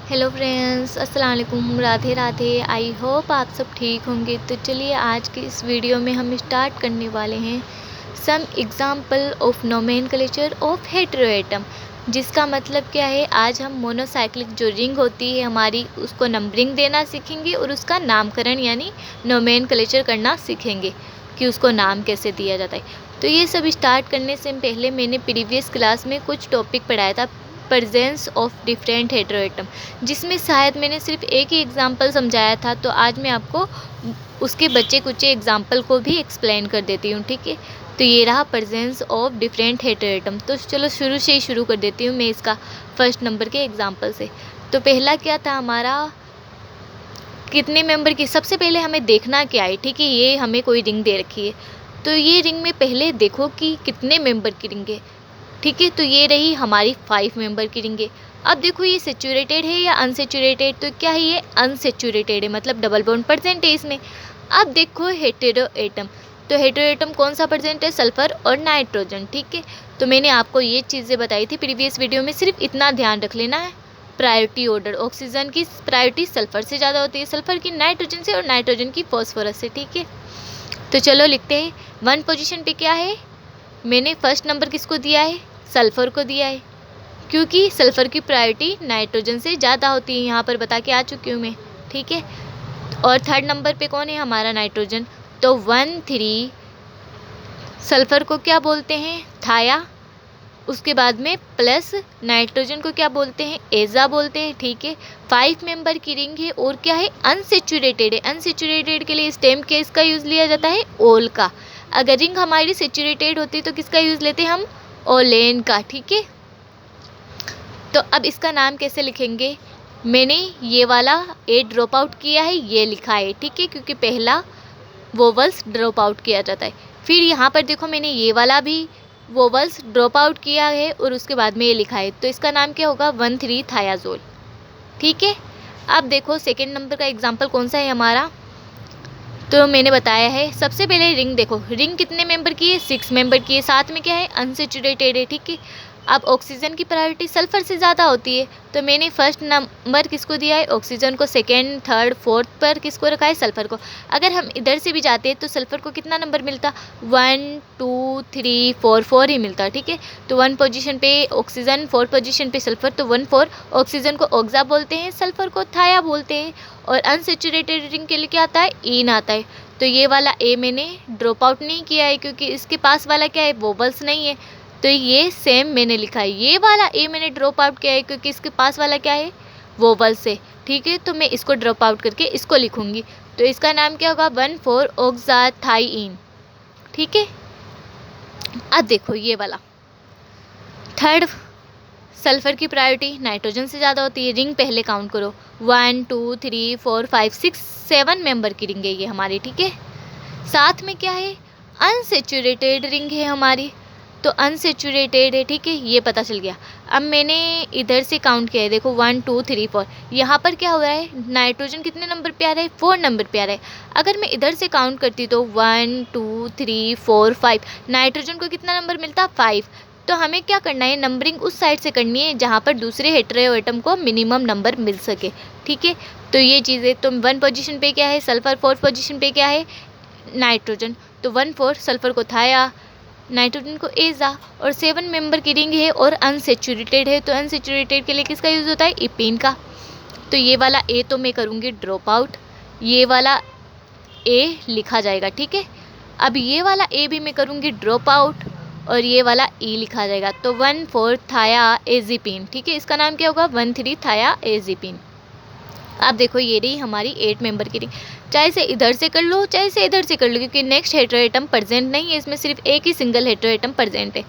Hello friends, अस्सलाम वालेकुम, Radhe Radhe. I hope आप सब ठीक होंगे। तो चलिए आज की इस वीडियो में हम स्टार्ट करने वाले हैं some example of nomenclature of heteroatom, जिसका मतलब क्या है, आज हम मोनोसाइक्लिक जो रिंग होती है हमारी उसको नंबरिंग देना सीखेंगे और उसका नामकरण यानी नोमेनक्लेचर करना सीखेंगे कि उसको नाम कैसे दिया जाता है। तो ये सब स्टार्ट करने से पहले मैंने प्रीवियस क्लास में कुछ टॉपिक पढ़ाया था, प्रेजेंस ऑफ डिफरेंट हेटेरोएटम, जिसमें शायद मैंने सिर्फ एक ही एग्जाम्पल समझाया था। तो आज मैं आपको उसके बच्चे कुचे एग्जाम्पल को भी एक्सप्लेन कर देती हूँ, ठीक है। तो ये रहा प्रेजेंस ऑफ डिफरेंट हेटेरोएटम। तो चलो शुरू से ही शुरू कर देती हूँ मैं इसका फर्स्ट नंबर के एग्जाम्पल से। तो पहला क्या था हमारा, कितने मेंबर की, सबसे पहले हमें देखना क्या है, ठीक है। ये हमें कोई रिंग दे रखी है, तो ये रिंग में पहले देखो कि कितने मेंबर की रिंग है, ठीक है। तो ये रही हमारी 5 मेंबर की रिंग है। अब देखो ये सेचूरेटेड है या अनसेचूरेटेड, तो क्या है, ये अनसेचूरेटेड है, मतलब डबल बॉन्ड प्रेजेंट है इसमें। अब देखो हेटेरो एटम, तो हेटेरो एटम कौन सा प्रेजेंट है, सल्फर और नाइट्रोजन, ठीक है। तो मैंने आपको ये चीज़ें बताई थी प्रीवियस वीडियो में, सिर्फ इतना ध्यान रख लेना है। प्रायोरिटी ऑर्डर, ऑक्सीजन की प्रायोरिटी सल्फर से ज़्यादा होती है, सल्फर की नाइट्रोजन से और नाइट्रोजन की फॉस्फोरस से, ठीक है। तो चलो लिखते हैं, 1 पोजीशन पे क्या है, मैंने फर्स्ट नंबर किसको दिया है, सल्फर को दिया है, क्योंकि सल्फर की प्रायोरिटी नाइट्रोजन से ज़्यादा होती है, यहाँ पर बता के आ चुकी हूँ मैं, ठीक है। और थर्ड नंबर पे कौन है, हमारा नाइट्रोजन। तो 1 3 सल्फर को क्या बोलते हैं, थाया, उसके बाद में प्लस नाइट्रोजन को क्या बोलते हैं, एजा बोलते हैं, ठीक है। 5 मेंबर की रिंग है और क्या है, अनसेचूरेटेड है। अनसेचूरेटेड के लिए स्टेम केस का यूज़ लिया जाता है, ओल का। अगर रिंग हमारी सेचूरेटेड होती तो किसका यूज़ लेते हैं हम, ओलेन का, ठीक है। तो अब इसका नाम कैसे लिखेंगे, मैंने ये वाला ए ड्रॉप आउट किया है, ये लिखा है, ठीक है, क्योंकि पहला वोवल्स ड्रॉप आउट किया जाता है। फिर यहाँ पर देखो मैंने ये वाला भी वोवल्स ड्रॉप आउट किया है और उसके बाद में ये लिखा है, तो इसका नाम क्या होगा, 1 3 थायाजोल, ठीक है। अब देखो सेकेंड नंबर का एग्जाम्पल कौन सा है हमारा, तो मैंने बताया है, सबसे पहले रिंग देखो, रिंग कितने मेंबर की है, 6 मेंबर की है, साथ में क्या है, अनसेचूरेटेड है, ठीक है। अब ऑक्सीजन की प्रायोरिटी सल्फर से ज़्यादा होती है, तो मैंने फर्स्ट नंबर किसको दिया है, ऑक्सीजन को, सेकेंड थर्ड फोर्थ पर किसको रखा है, सल्फर को। अगर हम इधर से भी जाते हैं तो सल्फर को कितना नंबर मिलता, 1 2 3 4 4 ही मिलता, ठीक है। तो 1 पोजीशन पे ऑक्सीजन, 4 पोजीशन पे सल्फर, तो 1 4। ऑक्सीजन को ऑक्सा बोलते हैं, सल्फर को थाया बोलते हैं, और अनसेचूरेटेड रिंग के लिए क्या आता है, ईन आता है। तो ये वाला ए मैंने ड्रॉप आउट नहीं किया है, क्योंकि इसके पास वाला क्या है, वोबल्स नहीं है, तो ये सेम मैंने लिखा है। ये वाला ए मैंने ड्रॉप आउट किया है क्योंकि इसके पास वाला क्या है, वोबल्स है, ठीक है। तो मैं इसको ड्रॉप आउट करके इसको लिखूंगी, तो इसका नाम क्या होगा, 1 4 ऑक्साथाईन, ठीक है। अब देखो ये वाला थर्ड, सल्फर की प्रायोरिटी नाइट्रोजन से ज़्यादा होती है, रिंग पहले काउंट करो, 1 2 3 4 5 6 7 मेंबर की रिंग है ये हमारी, ठीक है। साथ में क्या है, अनसेचूरेटेड रिंग है हमारी, तो अनसेचूरेटेड है, ठीक है, ये पता चल गया। अब मैंने इधर से काउंट किया है, देखो 1 2 3 4, यहाँ पर क्या हो रहा है, नाइट्रोजन कितने नंबर पे आ रहा है, 4 नंबर पे आ रहा है। अगर मैं इधर से काउंट करती तो 1 2 3 4 5, नाइट्रोजन को कितना नंबर मिलता, 5। तो हमें क्या करना है, नंबरिंग उस साइड से करनी है जहाँ पर दूसरे हेटेरो एटम को मिनिमम नंबर मिल सके, ठीक है। तो ये चीज़ें, तो 1 पोजीशन पे क्या है सल्फर, 4 पोजीशन पे क्या है नाइट्रोजन, तो 1 4 सल्फर को थाया, नाइट्रोजन को एजा, और 7 मेंबर की रिंग है और अनसेचूरेटेड है, तो अनसेचूरेटेड के लिए किसका यूज़ होता है, इपीन का। तो ये वाला ए तो मैं करूँगी ड्रॉप आउट, ये वाला ए लिखा जाएगा, ठीक है। अब ये वाला ए भी मैं करूँगी ड्रॉप आउट और ये वाला ई लिखा जाएगा, तो 1 4 थाया एजिपिन, ठीक है। इसका नाम क्या होगा, 1 3 थाया एजिपिन। अब देखो ये रही हमारी 8 मेंबर की रिंग, चाहे से इधर से कर लो चाहे से इधर से कर लो, क्योंकि नेक्स्ट हेटेरो एटम प्रेजेंट नहीं है, इसमें सिर्फ एक ही सिंगल हेटेरो एटम प्रेजेंट है।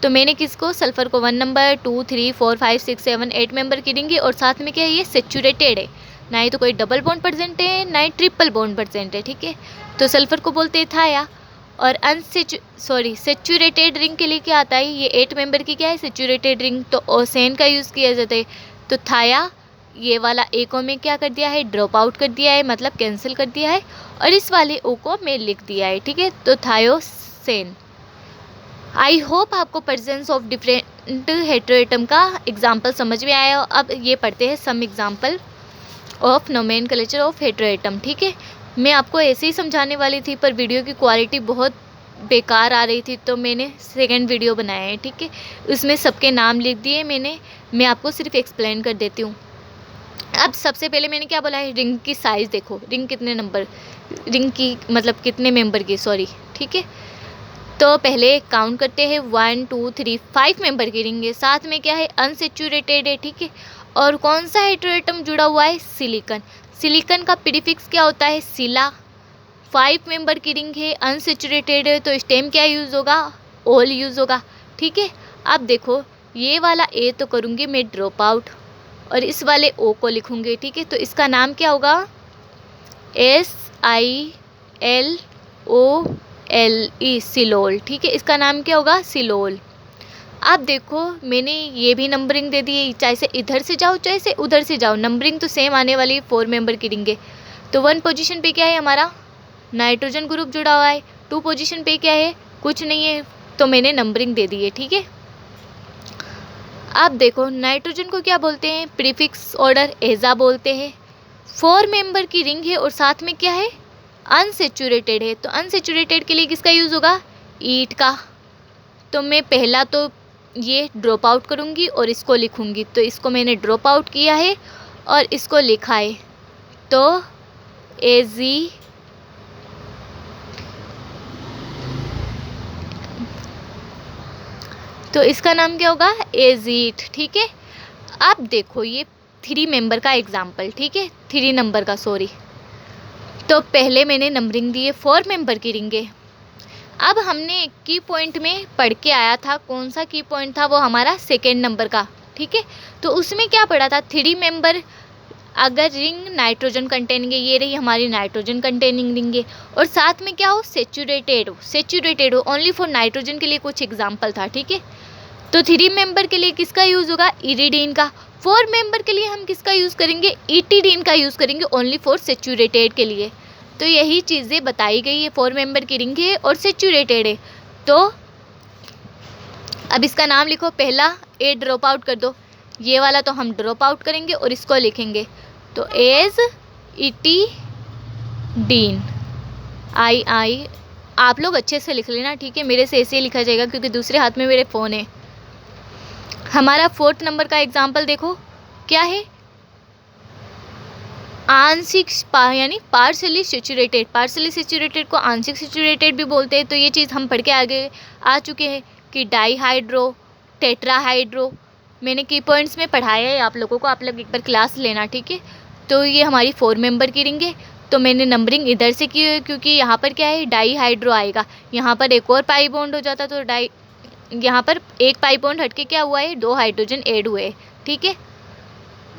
तो मैंने किसको, सल्फर को 1 नंबर 2 3 4 5 6 7 8 मेंबर की रिंग है, और साथ में क्या है, ये सेचूरेटेड है, ना ही तो कोई डबल बॉन्ड प्रेजेंट है ना ही ट्रिपल बॉन्ड प्रेजेंट है, ठीक है। तो सल्फर को बोलते हैं थाया, और सेचूरेटेड रिंग के लिए क्या आता है, ये 8 मेंबर की क्या है, सेचूरेटेड रिंग, तो ओसेन का यूज़ किया जाता है। तो थाया, ये वाला ए को मैं क्या कर दिया है, ड्रॉप आउट कर दिया है, मतलब कैंसिल कर दिया है, और इस वाले ओ को मैं लिख दिया है, ठीक है। तो थायोसेन, आई होप आपको प्रेजेंस ऑफ डिफरेंट हेटेरोएटम का एग्जाम्पल समझ में आया। अब ये पढ़ते हैं some example of nomenclature of heteroatom. ठीक है, मैं आपको ऐसे ही समझाने वाली थी पर वीडियो की क्वालिटी बहुत बेकार आ रही थी तो मैंने सेकंड वीडियो बनाया है। ठीक है, उसमें सबके नाम लिख दिए मैंने, मैं आपको सिर्फ एक्सप्लेन कर देती हूँ। अब सबसे पहले मैंने क्या बोला है, रिंग की साइज़ देखो, रिंग कितने नंबर, रिंग की मतलब कितने मेंबर की, सॉरी। ठीक है, तो पहले काउंट करते हैं 1 2 3 5 मेंबर की रिंग है। साथ में क्या है, अनसेचुरेटेड है। ठीक है, और कौन सा हेटेरोएटम जुड़ा हुआ है, सिलिकॉन। सिलिकॉन का प्रीफिक्स क्या होता है, सिला। 5 मेंबर की रिंग है, अनसेचुरेटेड है, तो स्टेम क्या यूज़ होगा, ऑल यूज़ होगा। ठीक है, अब देखो ये वाला ए तो करूँगी मैं ड्रॉप आउट और इस वाले ओ को लिखूँगी। ठीक है, तो इसका नाम क्या होगा, SILOLE, सिलोल। ठीक है, इसका नाम क्या होगा, सिलोल। अब देखो मैंने ये भी नंबरिंग दे दी है, चाहे से इधर से जाओ चाहे से उधर से जाओ, नंबरिंग तो सेम आने वाली है। 4 मेंबर की रिंग है, तो 1 पोजीशन पे क्या है हमारा, नाइट्रोजन ग्रुप जुड़ा हुआ है। 2 पोजीशन पे क्या है, कुछ नहीं है, तो मैंने नंबरिंग दे दी है। ठीक है, अब देखो नाइट्रोजन को क्या बोलते हैं, प्रीफिक्स ऑर्डर एजा बोलते हैं। 4 मेंबर की रिंग है और साथ में क्या है, अनसेचुरेटेड है, तो अनसेचुरेटेड के लिए किसका यूज़ होगा, ईट का। तो मैं पहला तो ये ड्रॉप आउट करूँगी और इसको लिखूँगी, तो इसको मैंने ड्रॉप आउट किया है और इसको लिखा है, तो एजी तो इसका नाम क्या होगा, एजीट। ठीक है, अब देखो ये 3 मेंबर का एग्जाम्पल। ठीक है, 3 नंबर का, सॉरी। तो पहले मैंने नंबरिंग दी है, 4 मेंबर की रिंग है। अब हमने एक की पॉइंट में पढ़ के आया था, कौन सा की पॉइंट था, वो हमारा सेकेंड नंबर का। ठीक है, तो उसमें क्या पढ़ा था, 3 मेंबर अगर रिंग नाइट्रोजन कंटेनिंग है, ये रही हमारी नाइट्रोजन कंटेनिंग रिंग है, और साथ में क्या हो, सेचुरेटेड हो ओनली फॉर नाइट्रोजन के लिए कुछ एग्जाम्पल था। ठीक है, तो 3 मेंबर के लिए किसका यूज़ होगा, इरिडीन का। 4 मेंबर के लिए हम किसका यूज़ करेंगे, इटिडीन का यूज़ करेंगे, ओनली फॉर सेचुरेटेड के लिए। तो यही चीज़ें बताई गई है, 4 मेंबर की रिंग है और सेचुरेटेड है। तो अब इसका नाम लिखो, पहला ए ड्रॉप आउट कर दो, ये वाला तो हम ड्रॉप आउट करेंगे और इसको लिखेंगे, तो एज इटिडीन, आई। आप लोग अच्छे से लिख लेना। ठीक है, मेरे से ऐसे ही लिखा जाएगा क्योंकि दूसरे हाथ में मेरे फ़ोन है। हमारा 4th नंबर का एग्जाम्पल देखो क्या है, आंशिक यानी पार्शली सेचुरेटेड। पार्शली सेचुरेटेड को आंशिक सेचुरेटेड भी बोलते हैं। तो ये चीज़ हम पढ़ के आगे आ चुके हैं कि डाईहाइड्रो, टेट्राहाइड्रो, मैंने की पॉइंट्स में पढ़ाया है आप लोगों को, आप लोग एक बार क्लास लेना। ठीक है, तो ये हमारी 4 मेंबर की रिंग है, तो मैंने नंबरिंग इधर से की है क्योंकि यहाँ पर क्या है, डाईहाइड्रो आएगा, यहाँ पर एक और पाई बॉन्ड हो जाता, तो यहाँ पर एक पाई बॉन्ड हटके क्या हुआ है, 2 हाइड्रोजन ऐड हुए। ठीक है,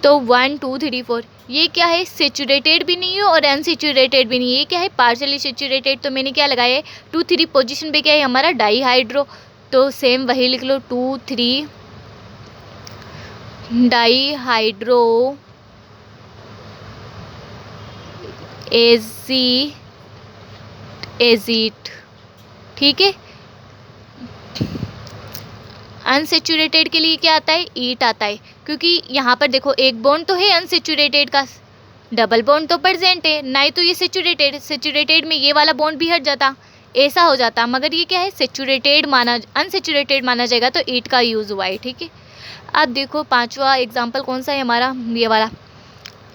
तो 1 2 3 4, ये क्या है, सेचुरेटेड भी नहीं है और अनसेचुरेटेड भी नहीं है, ये क्या है, पार्शली सेचुरेटेड। तो मैंने क्या लगाया है, 2 3 पोजीशन पे क्या है हमारा, डाईहाइड्रो, तो सेम वही लिख लो, 2 3 डाईहाइड्रो एजीट। ठीक है, अनसेचुरेटेड के लिए क्या आता है, ईट आता है, क्योंकि यहाँ पर देखो एक बॉन्ड तो है अनसेचुरेटेड का, डबल बॉन्ड तो प्रेजेंट है, नहीं तो ये सेचुरेटेड में ये वाला बॉन्ड भी हट जाता, ऐसा हो जाता, मगर ये क्या है, अनसेचुरेटेड माना जाएगा, तो ईट का यूज़ हुआ है। ठीक है, अब देखो 5वां एग्जाम्पल कौन सा है हमारा, ये वाला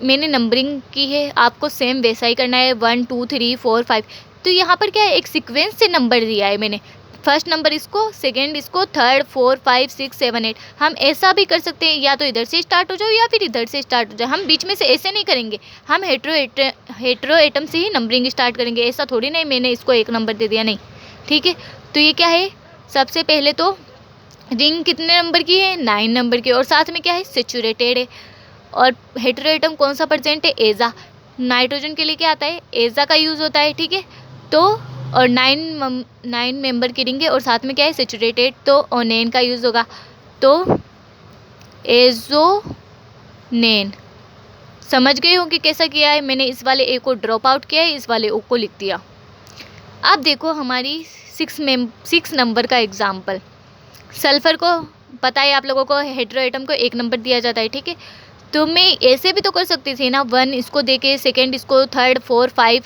मैंने नंबरिंग की है, आपको सेम वैसा ही करना है, 1 2 3 4 5। तो यहाँ पर क्या है, एक सीक्वेंस से नंबर दिया है मैंने, फर्स्ट नंबर इसको, सेकंड इसको, थर्ड 4 5 6 7 8। हम ऐसा भी कर सकते हैं, या तो इधर से स्टार्ट हो जाओ या फिर इधर से स्टार्ट हो जाए, हम बीच में से ऐसे नहीं करेंगे, हम हेटेरोएटम से ही नंबरिंग स्टार्ट करेंगे, ऐसा थोड़ी नहीं मैंने इसको 1 नंबर दे दिया, नहीं। ठीक है, तो ये क्या है, सबसे पहले तो रिंग कितने नंबर की है, 9 नंबर की, और साथ में क्या है, सेचुरेटेड है, और हेटेरोएटम कौन सा प्रेजेंट है, एजा। नाइट्रोजन के लिए क्या आता है, एजा का यूज़ होता है। ठीक है, तो और 9 मेंबर की रिंग है और साथ में क्या है, सेचुरेटेड, तो ओनेन का यूज़ होगा, तो एजोनेन। समझ गए हो कि कैसा किया है मैंने, इस वाले ए को ड्रॉप आउट किया है, इस वाले ओ को लिख दिया। अब देखो हमारी सिक्स नंबर का एग्जाम्पल। सल्फर को पता है आप लोगों को, हेटेरो एटम को 1 नंबर दिया जाता है, ठीक है। तो मैं ऐसे भी तो कर सकती थी ना, 1 इसको देके, सेकेंड इसको, थर्ड 4 5,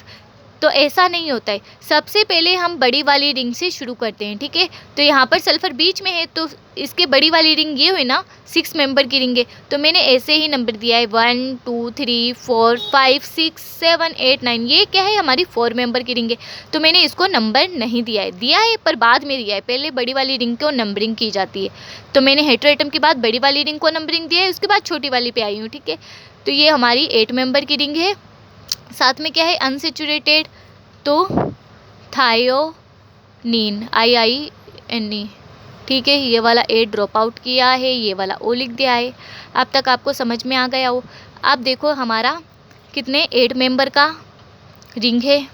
तो ऐसा नहीं होता है। सबसे पहले हम बड़ी वाली रिंग से शुरू करते हैं, ठीक है। तो यहाँ पर सल्फर बीच में है, तो इसके बड़ी वाली रिंग ये हुई ना, 6 मेंबर की रिंग है, तो मैंने ऐसे ही नंबर दिया है 1 2 3 4 5 6 7 8 9। ये क्या है, हमारी 4 मेंबर की रिंग है, तो मैंने इसको नंबर नहीं दिया है पर बाद में दिया है। पहले बड़ी वाली रिंग को नंबरिंग की जाती है, तो मैंने हेटेरो एटम के बाद बड़ी वाली रिंग को नंबरिंग दिया है, उसके बाद छोटी वाली पे आई हूँ, ठीक है। तो ये हमारी 8 मेंबर की रिंग है। साथ में क्या है, अनसेचुरेटेड, तो थायोनीन, IINE, ठीक है। ये वाला ए ड्रॉप आउट किया है, ये वाला ओ लिख दिया है। अब तक आपको समझ में आ गया हो। अब देखो हमारा कितने 8 मेंबर का रिंग है,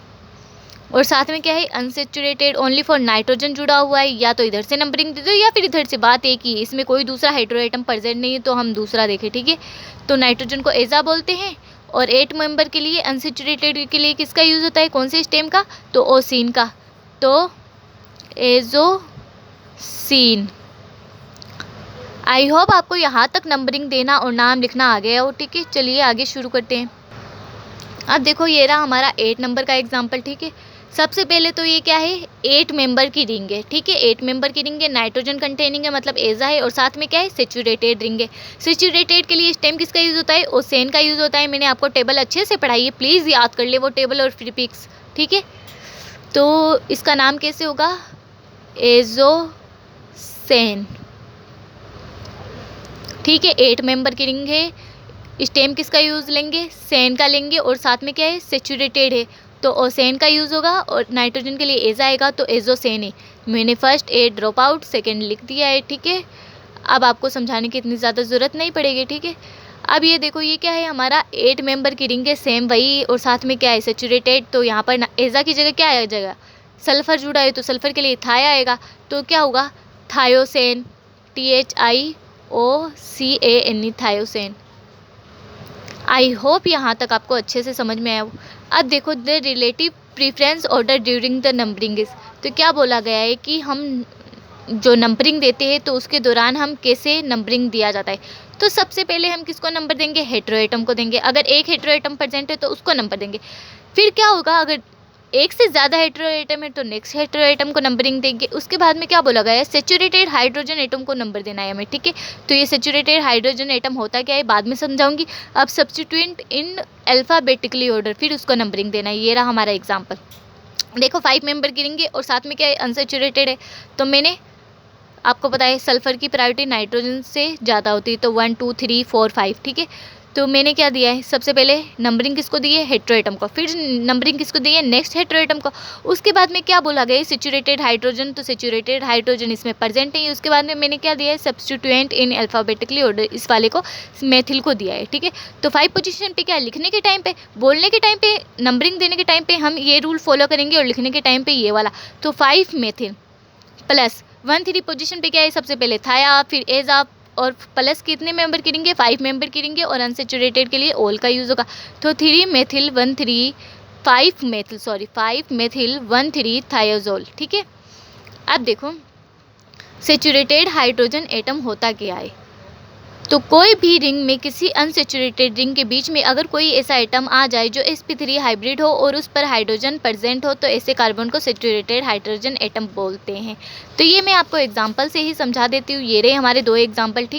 और साथ में क्या है, अनसेचुरेटेड ओनली फॉर नाइट्रोजन जुड़ा हुआ है। या तो इधर से नंबरिंग दे दो या फिर इधर से, बात एक ही है, इसमें कोई दूसरा हेटेरो एटम प्रेजेंट नहीं है, तो हम दूसरा देखें, ठीक है। तो नाइट्रोजन को एजा बोलते हैं, और 8 मेंबर के लिए अनसेचुरेटेड के लिए किसका यूज़ होता है, कौन से स्टेम का, तो ओसीन का, तो एजोसीन। आई होप आपको यहाँ तक नंबरिंग देना और नाम लिखना आ गया हो, ठीक है। चलिए आगे शुरू करते हैं। अब देखो ये रहा हमारा 8 नंबर का एग्जाम्पल, ठीक है। सबसे पहले तो ये क्या है, 8 मेंबर की रिंग है, ठीक है। 8 मेंबर की रिंग है, नाइट्रोजन कंटेनिंग है, मतलब एजा है, और साथ में क्या है, सेचुरेटेड रिंग है। सेचुरेटेड के लिए स्टेम किसका यूज़ होता है, ओसेन का यूज़ होता है। मैंने आपको टेबल अच्छे से पढ़ाई है, प्लीज़ याद कर ले वो टेबल और प्रीफिक्स, ठीक है। तो इसका नाम कैसे होगा, एजोसेन, ठीक है। 8 मेंबर की रिंग है, स्टेम किसका यूज़ लेंगे, सेन का लेंगे, और साथ में क्या है, सेचुरेटेड है, तो ओसेन का यूज़ होगा, और नाइट्रोजन के लिए एजा आएगा, तो एजोसेन है। मैंने first A drop out, second लिख दिया है, ठीक है। अब आपको समझाने की इतनी ज़्यादा ज़रूरत नहीं पड़ेगी, ठीक है। अब ये देखो ये क्या है, हमारा 8 मेंबर की रिंग है, सेम वही, और साथ में क्या है, सेचुरेटेड। तो यहाँ पर एजा की जगह क्या आ जाएगा, सल्फर जुड़ा है, तो सल्फर के लिए थाया आएगा, तो क्या होगा, Thaosen, THIOCANE, Thaosen. I hope यहाँ तक आपको अच्छे से समझ में आया हो। अब देखो the relative preference order during the numbering is, तो क्या बोला गया है कि हम जो नंबरिंग देते हैं तो उसके दौरान हम कैसे नंबरिंग दिया जाता है। तो सबसे पहले हम किसको नंबर देंगे, हेटेरो एटम को देंगे। अगर एक हेटेरो एटम प्रेजेंट है तो उसको नंबर देंगे। फिर क्या होगा, अगर एक से ज़्यादा हेटेरो एटम है तो नेक्स्ट हेटेरो एटम को नंबरिंग देंगे। उसके बाद में क्या बोला गया है, सेचुरेटेड हाइड्रोजन एटम को नंबर देना है हमें, ठीक है। तो ये सेचुरेटेड हाइड्रोजन एटम होता क्या है बाद में समझाऊंगी। अब सब्स्टिट्यूएंट इन अल्फ़ाबेटिकली ऑर्डर, फिर उसको नंबरिंग देना है। ये रहा हमारा एग्जाम्पल। देखो 5 मेंबर गिरेंगे और साथ में क्या है, अनसेचुरेटेड है, तो मैंने आपको पता है सल्फर की प्रायोरिटी नाइट्रोजन से ज़्यादा होती है, तो 1 2 3 4 5, ठीक है। तो मैंने क्या दिया है, सबसे पहले नंबरिंग किसको दी है, हेटेरो एटम को, फिर नंबरिंग किसको दी है, नेक्स्ट हेटेरो एटम को। उसके बाद में क्या बोला गया है, सेचुरेटेड हाइड्रोजन, तो सेचुरेटेड हाइड्रोजन इसमें प्रेजेंट नहीं है। उसके बाद में मैंने क्या दिया है, सब्स्टिट्यूएंट इन अल्फ़ाबेटिकली ऑर्डर, इस वाले को मेथिल को दिया है, ठीक है। तो 5 पोजीशन पे क्या, लिखने के टाइम पे, बोलने के टाइम पे, नंबरिंग देने के टाइम पे हम ये रूल फॉलो करेंगे, और लिखने के टाइम पे ये वाला। तो 5 मेथिल प्लस 1 3 पोजीशन पे क्या है, सबसे पहले थाया, फिर एजा, और प्लस कितने मेंबर गिरेंगे, 5 मेंबर गिरेंगे, और अनसेचुरेटेड के लिए ओल का यूज़ होगा। तो 5 मेथिल 1 3 थायोजोल, ठीक है। अब देखो सेचुरेटेड हाइड्रोजन एटम होता क्या है, तो कोई भी रिंग में किसी अनसेचुरेटेड रिंग के बीच में अगर कोई ऐसा एटम आ जाए जो sp3 हाइब्रिड हो और उस पर हाइड्रोजन प्रेजेंट हो, तो ऐसे कार्बन को सेचुरेटेड हाइड्रोजन एटम बोलते हैं। तो ये मैं आपको एग्जांपल से ही समझा देती हूँ। ये रहे हमारे 2 एग्जांपल, ठीक है।